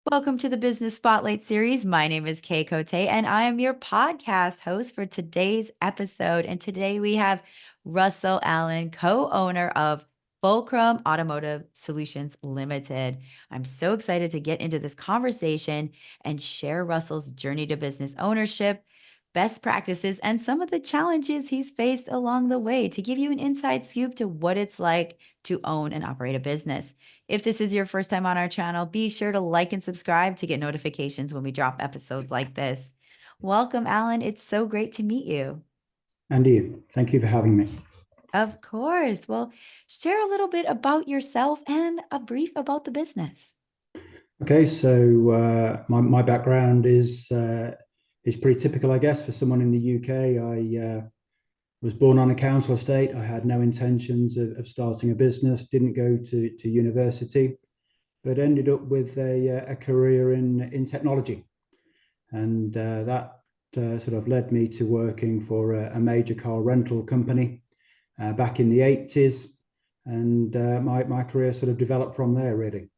Welcome to the Business Spotlight series. My name is Kay Cote, and I am your podcast host for today's episode. And today we have Russell Allen, co owner of Fulcrum Automotive Solutions Limited. I'm so excited to get into this conversation and share Russell's journey to business ownership, best practices, and some of the challenges he's faced along the way to give you an inside scoop to what it's like to own and operate a business. If this is your first time on our channel, be sure to like and subscribe to get notifications when we drop episodes like this. Welcome, Alan. It's so great to meet you. Andy, thank you for having me. Of course. Well, share a little bit about yourself and a brief about the business. Okay, so my background is pretty typical, I guess, for someone in the UK. I was born on a council estate. I had no intentions of starting a business. Didn't go to university, but ended up with a career in technology, and that sort of led me to working for a major car rental company back in the 80s, and my career sort of developed from there, really.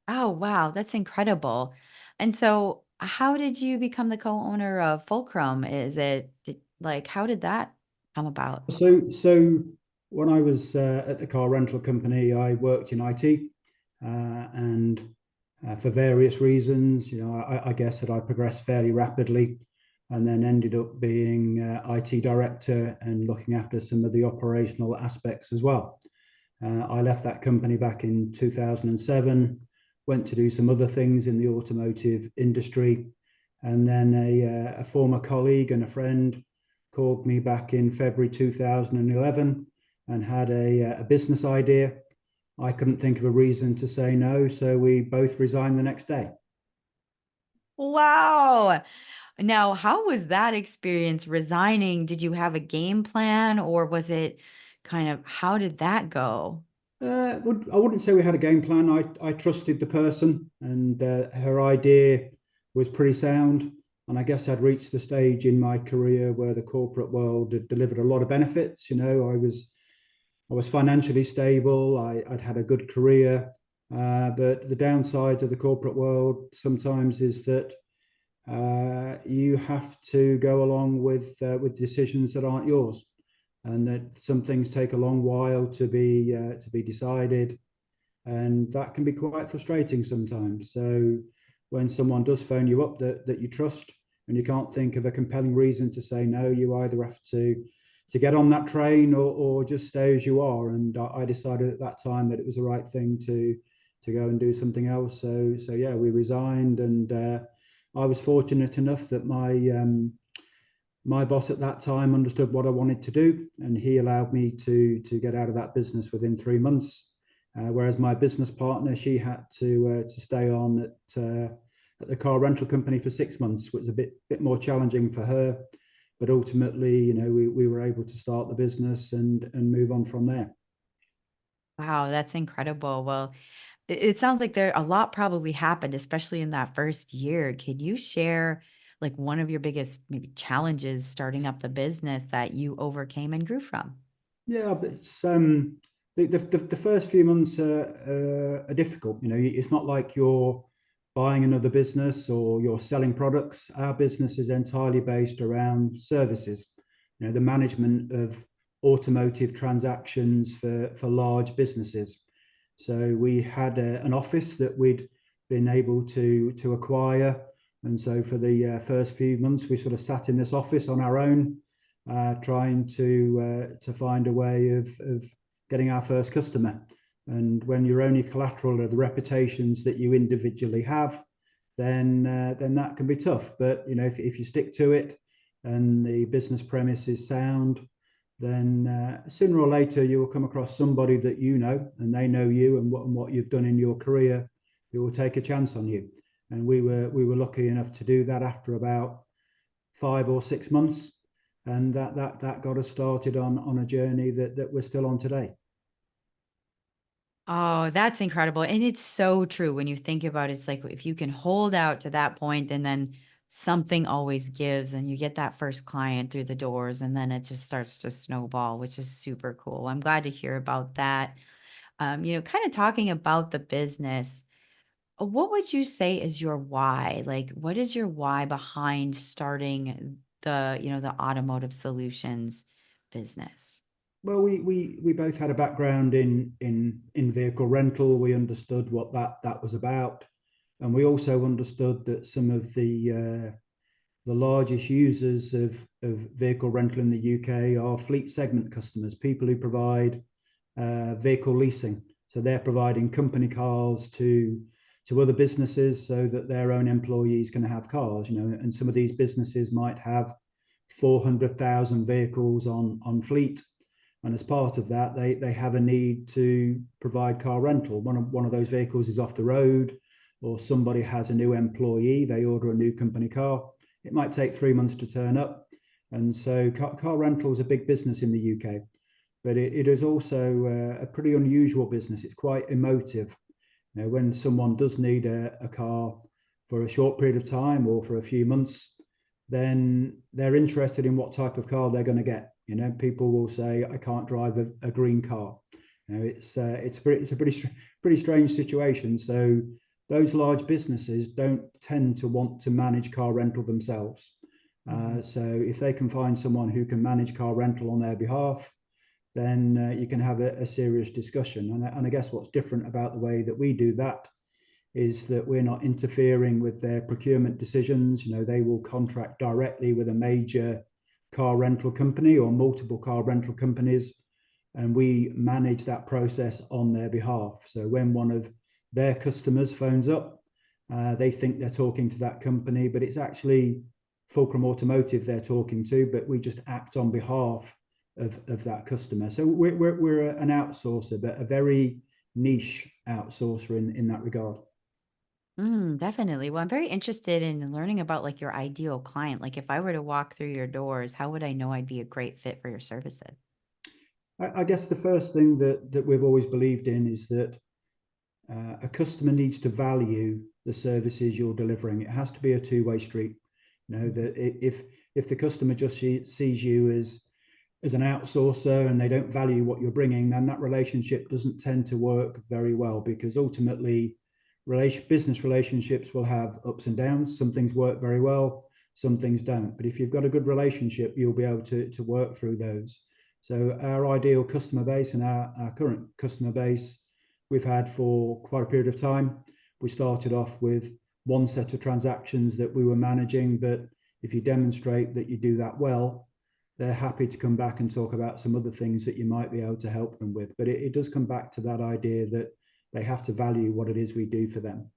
Oh, wow. That's incredible. And so, how did you become the co owner of Fulcrum? How did that come about? So when I was at the car rental company, I worked in IT, and for various reasons, I guess that I progressed fairly rapidly, and then ended up being IT director and looking after some of the operational aspects as well. I left that company back in 2007, went to do some other things in the automotive industry, and then a former colleague and a friend called me back in February 2011 and had a business idea. I couldn't think of a reason to say no, so we both resigned the next day. Wow. Now, how was that experience resigning? Did you have a game plan or was it kind of how did that go? I wouldn't say we had a game plan. I trusted the person, and her idea was pretty sound. And I guess I'd reached the stage in my career where the corporate world had delivered a lot of benefits. I was financially stable. I'd had a good career, but the downside of the corporate world sometimes is that you have to go along with decisions that aren't yours, and that some things take a long while to be decided, and that can be quite frustrating sometimes. So when someone does phone you up that you trust and you can't think of a compelling reason to say no, you either have to get on that train or just stay as you are. And I decided at that time that it was the right thing to go and do something else. So yeah, we resigned, and I was fortunate enough that my boss at that time understood what I wanted to do, and he allowed me to get out of that business within 3 months. Whereas my business partner, she had to stay on at the car rental company for 6 months, which was a bit more challenging for her. But ultimately, we were able to start the business and move on from there. Wow, that's incredible. Well, it sounds like there a lot probably happened, especially in that first year. Could you share like one of your biggest maybe challenges starting up the business that you overcame and grew from? Yeah, but it's the first few months are difficult. It's not like you're buying another business or you're selling products. Our business is entirely based around services. The management of automotive transactions for large businesses. So we had an office that we'd been able to acquire, and so for the first few months, we sort of sat in this office on our own, trying to find a way of getting our first customer. And when your only collateral are the reputations that you individually have, then that can be tough. But if you stick to it and the business premise is sound, then sooner or later you will come across somebody that you know, and they know you and what you've done in your career, who will take a chance on you. And we were lucky enough to do that after about 5 or 6 months, and that got us started on a journey that we're still on today. Oh, that's incredible. And it's so true when you think about it. It's like if you can hold out to that point and then something always gives and you get that first client through the doors and then it just starts to snowball, which is super cool. I'm glad to hear about that. Kind of talking about the business. What would you say is your why? Like, what is your why behind starting the automotive solutions business? Well, we both had a background in vehicle rental. We understood what that was about, and we also understood that some of the largest users of vehicle rental in the UK are fleet segment customers, people who provide vehicle leasing. So they're providing company cars to other businesses so that their own employees can have cars. And some of these businesses might have 400,000 vehicles on fleet. And as part of that, they have a need to provide car rental. One of those vehicles is off the road, or somebody has a new employee, they order a new company car. It might take 3 months to turn up. And so car rental is a big business in the UK, but it is also a pretty unusual business. It's quite emotive. When someone does need a car for a short period of time or for a few months, then they're interested in what type of car they're going to get. People will say, "I can't drive a green car." It's a pretty strange situation. So those large businesses don't tend to want to manage car rental themselves. Mhm. So if they can find someone who can manage car rental on their behalf, then you can have a serious discussion. And I guess what's different about the way that we do that is that we're not interfering with their procurement decisions. They will contract directly with a major car rental company or multiple car rental companies, and we manage that process on their behalf. So when one of their customers phones up, they think they're talking to that company, but it's actually Fulcrum Automotive they're talking to, but we just act on behalf of that customer. So we're an outsourcer, but a very niche outsourcer in that regard. Definitely. Well, I'm very interested in learning about like your ideal client. Like if I were to walk through your doors, how would I know I'd be a great fit for your services? I guess the first thing that we've always believed in is that a customer needs to value the services you're delivering. It has to be a two-way street. Mhm. That if the customer just sees you as an outsourcer and they don't value what you're bringing, then that relationship doesn't tend to work very well, because ultimately business relationships will have ups and downs. Some things work very well, some things don't. But if you've got a good relationship, you'll be able to work through those. So our ideal customer base and our current customer base we've had for quite a period of time. We started off with one set of transactions that we were managing, but if you demonstrate that you do that well, they're happy to come back and talk about some other things that you might be able to help them with. But it does come back to that idea that they have to value what it is we do for them.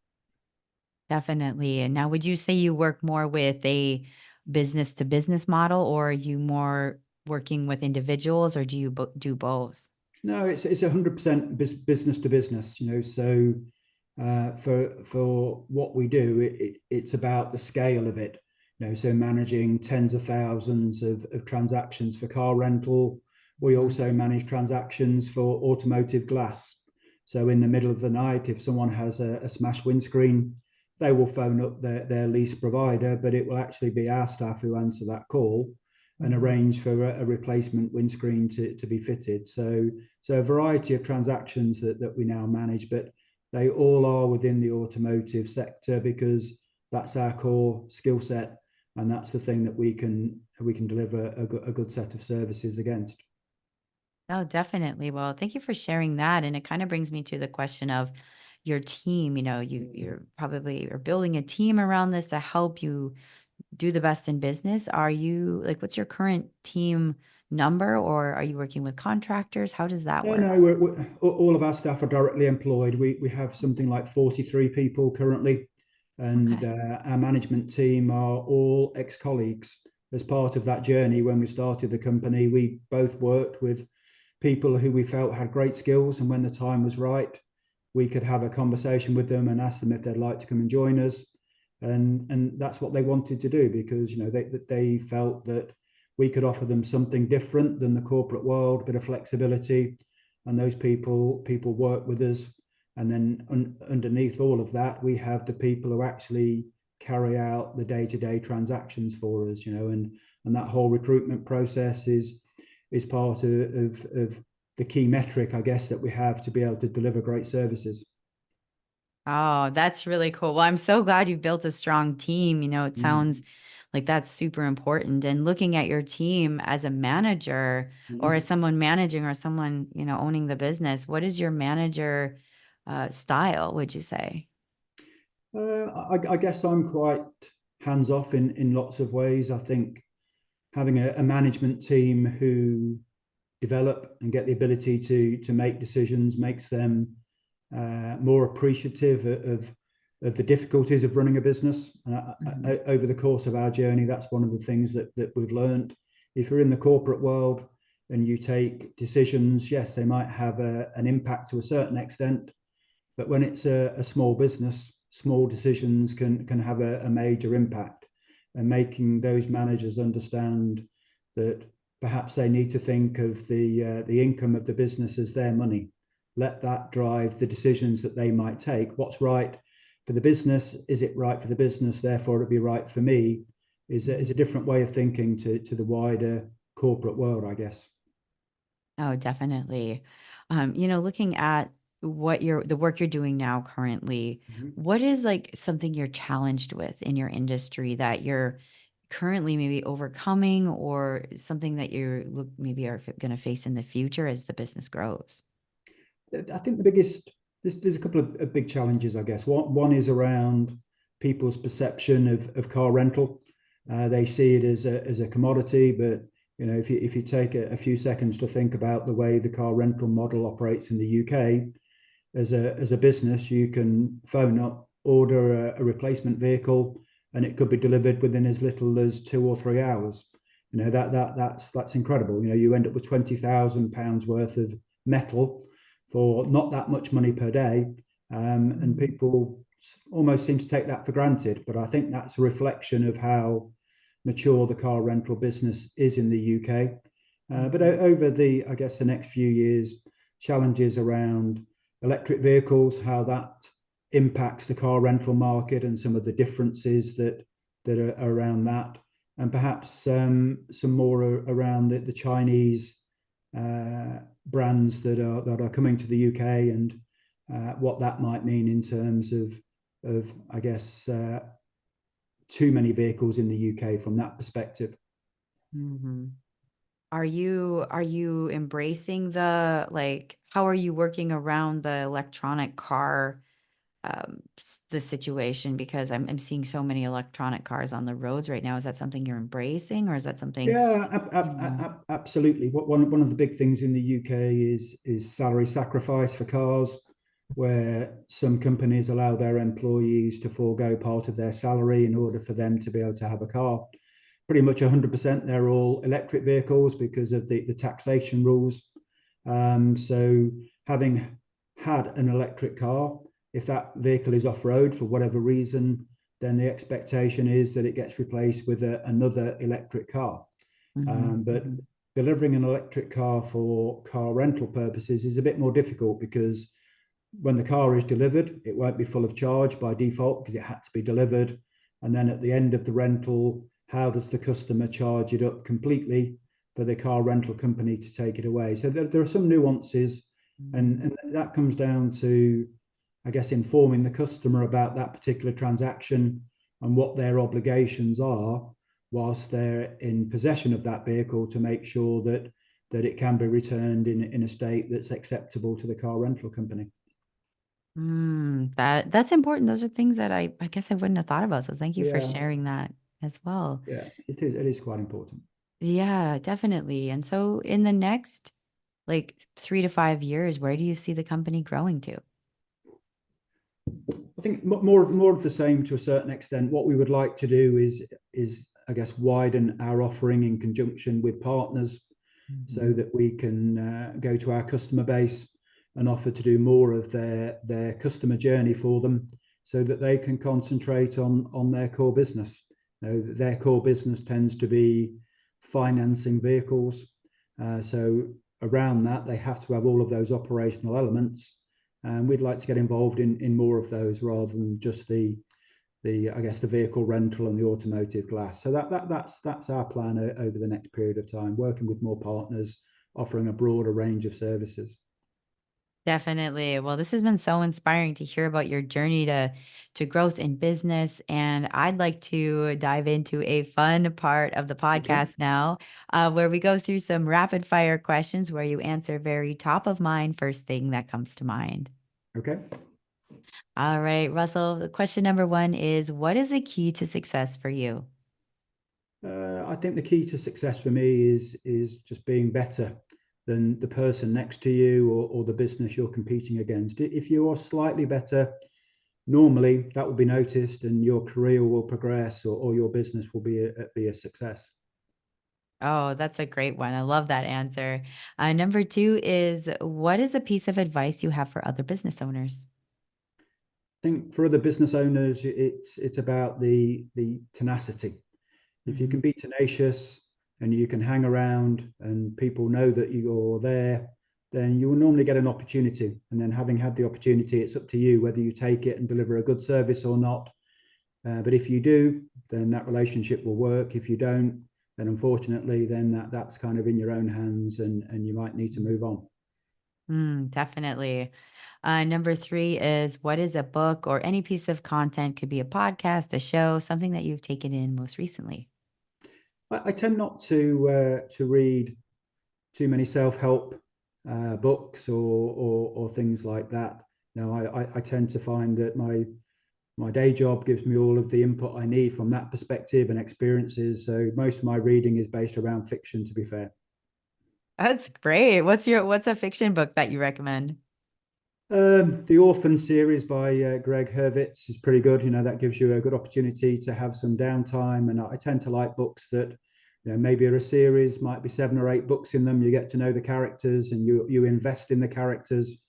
Definitely. And now, would you say you work more with a business to business model, or are you more working with individuals, or do you do both? No, it's 100% business to business. So for what we do, it's about the scale of it. So managing tens of thousands of transactions for car rental. We Mhm. also manage transactions for automotive glass. So in the middle of the night, if someone has a smashed windscreen, they will phone up their lease provider, but it will actually be our staff who answer that call and Mhm. arrange for a replacement windscreen to be fitted. So a variety of transactions that we now manage, but they all are within the automotive sector because that's our core skill set, and that's the thing that we can deliver a good set of services against. Oh, definitely. Well, thank you for sharing that. And it kind of brings me to the question of your team. You're probably are building a team around this to help you do the best in business. Are you like, what's your current team number, or are you working with contractors? How does that No, work? no, all of our staff are directly employed. We have something like 43 people currently, and Okay. our management team are all ex-colleagues. As part of that journey, when we started the company, we both worked with people who we felt had great skills, and when the time was right, we could have a conversation with them and ask them if they'd like to come and join us. And that's what they wanted to do, because they felt that we could offer them something different than the corporate world, a bit of flexibility, and those people work with us. And then underneath all of that, we have the people who actually carry out the day-to-day transactions for us, and that whole recruitment process is part of the key metric, I guess, that we have to be able to deliver great services. Oh, that's really cool. Well, I'm so glad you've built a strong team. It sounds Mm. like that's super important. And looking at your team as a manager or as Mhm. someone managing or someone, owning the business, what is your manager style, would you say? I guess I'm quite hands off in lots of ways. I think having a management team who develop and get the ability to make decisions makes them more appreciative of the difficulties of running a business. Mhm. Over the course of our journey, that's one of the things that we've learned. If you're in the corporate world and you take decisions, yes, they might have an impact to a certain extent, but when it's a small business, small decisions can have a major impact. And making those managers understand that perhaps they need to think of the income of the business as their money. Let that drive the decisions that they might take. What's right for the business? Is it right for the business? Therefore, it'll be right for me. Is a Mhm. different way of thinking to the wider corporate world, I guess. Oh, definitely. Looking at the work you're doing now currently, Mhm. what is like something you're challenged with in your industry that you're currently maybe overcoming or something that maybe are going to face in the future as the business grows? I think the biggest there's a couple of big challenges, I guess. One is around people's perception of car rental. They see it as a commodity, but if you take a few seconds to think about the way the car rental model operates in the UK, as a business, you can phone up, order a replacement vehicle, and it could be delivered within as little as 2 or 3 hours. That's incredible. You end up with £20,000 worth of metal for not that much money per day, and Mhm. people almost seem to take that for granted. But I think that's a reflection of how mature the car rental business is in the UK. But Mhm. over I guess, the next few years, challenges around electric vehicles, how that impacts the car rental market, and some of the differences that are around that, and perhaps some more around the Chinese brands that are coming to the UK, and what that might mean in terms of I guess too many vehicles in the UK from that perspective. Mhm. Are you embracing the like how are you working around the electronic car the situation because I'm seeing so many electronic cars on the roads right now. Is that something you're embracing or is that something, Yeah, you know? absolutely. One of the big things in the UK is salary sacrifice for cars, where some companies allow their employees to forego part of their salary in order for them to be able to have a car. Pretty much 100%, they're all electric vehicles because of the taxation rules. So having had an electric car, if that vehicle is off road for whatever reason, then the expectation is that it gets replaced with another electric car. Mhm. But delivering an electric car for car rental purposes is a bit more difficult because when the car is delivered, it won't be full of charge by default because it had to be delivered. And then at the end of the rental, how does the customer charge it up completely for the car rental company to take it away? So there are some nuances, Mhm. and that comes down to, I guess, informing the customer about that particular transaction and what their obligations are whilst they're in possession of that vehicle to make sure that it can be returned in a state that's acceptable to the car rental company. That's important. Those are things that I guess I wouldn't have thought about. So thank you for Yeah, sharing that as well. yeah, it is quite important. Yeah, definitely. And so in the next like 3 to 5 years, where do you see the company growing to? I think more of the same to a certain extent. What we would like to do is I guess widen our offering in conjunction with partners, so Mhm. that we can go to our customer base and offer to do more of their customer journey for them, so that they can concentrate on their core business. Their core business tends to be financing vehicles, so around that they have to have all of those operational elements, and we'd like to get involved in more of those rather than just the I guess the vehicle rental and the automotive glass. So that's our plan over the next period of time, working with more partners, offering a broader range of services. Definitely. Well, this has been so inspiring to hear about your journey to growth in business. And I'd like to dive into a fun part of the Okay. podcast now, where we go through some rapid fire questions where you answer very top of mind, first thing that comes to mind. Okay. All right, Russell, the question number one is, what is the key to success for you? I think the key to success for me is just being better than the person next to you or the business you're competing against. If you are slightly better, normally that will be noticed and your career will progress or your business will be a success. Oh, that's a great one. I love that answer. Number two is, what is a piece of advice you have for other business owners? I think for other business owners, it's about the tenacity. If you can Mhm. be tenacious and you can hang around and people know that you're there, then you will normally get an opportunity. And then having had the opportunity, it's up to you whether you take it and deliver a good service or not. But if you do, then that relationship will work. If you don't, then unfortunately, then that's kind of in your own hands and you might need to move on. Definitely. Number three is, what is a book or any piece of content, could be a podcast, a show, something that you've taken in most recently? I tend not to read too many self-help books or things like that. No, I tend to find that my day job gives me all of the input I need from that perspective and experiences. So most of my reading is based around fiction, to be fair. That's great. What's a fiction book that you recommend? The Orphan series by Greg Hurwitz is pretty good. You know, that gives you a good opportunity to have some downtime. And I tend to like books that, maybe are a series, might be 7 or 8 books in them. You get to know the characters and you invest in the characters,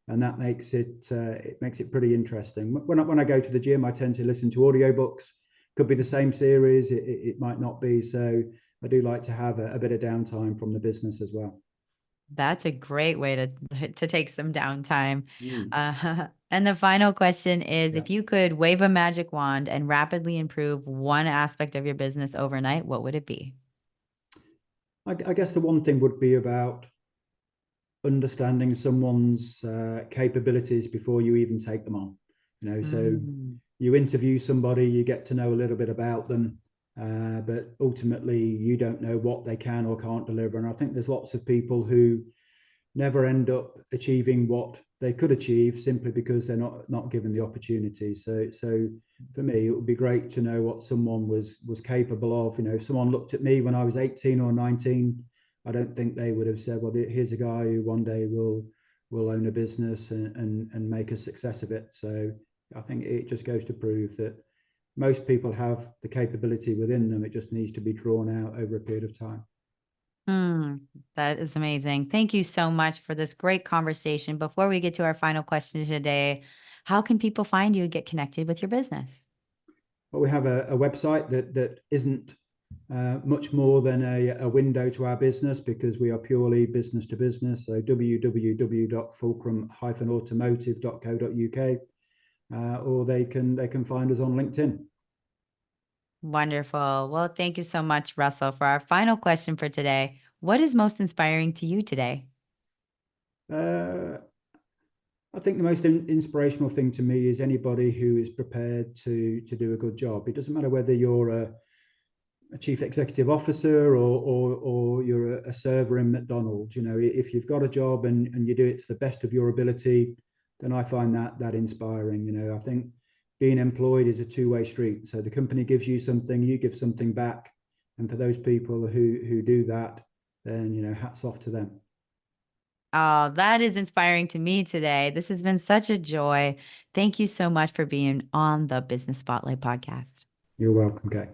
and that makes it pretty interesting. When I go to the gym, I tend to listen to audiobooks. Could be the same series, it might not be. So I do like to have a bit of downtime from the business as well. That's a great way to take some downtime. Mm. And the final question is, Yeah. if you could wave a magic wand and rapidly improve one aspect of your business overnight, what would it be? I guess the one thing would be about understanding someone's capabilities before you even take them on. So Mm. you interview somebody, you get to know a little bit about them, but ultimately you don't know what they can or can't deliver. And I think there's lots of people who never end up achieving what they could achieve simply because they're not given the opportunity. So for me, it would be great to know what someone was capable of. If someone looked at me when I was 18 or 19, I don't think they would have said, "Well, here's a guy who one day will own a business and make a success of it." So I think it just goes to prove that most people have the capability within them. It just needs to be drawn out over a period of time. Hmm, that is amazing. Thank you so much for this great conversation. Before we get to our final question today, how can people find you and get connected with your business? But we have a website that isn't much more than a window to our business because we are purely business to business. So www.fulcrum-automotive.co.uk, or they can find us on LinkedIn. Wonderful. Well, thank you so much, Russell. For our final question for today, what is most inspiring to you today? Uh, I think the most inspirational thing to me is anybody who is prepared to do a good job. It doesn't matter whether you're a chief executive officer or you're a server in McDonald's. If you've got a job and you do it to the best of your ability, then I find that inspiring. I think being employed is a two-way street. So the company gives you something, you give something back. And for those people who do that, then hats off to them. Oh, that is inspiring to me today. This has been such a joy. Thank you so much for being on the Business Spotlight podcast. You're welcome, Kay.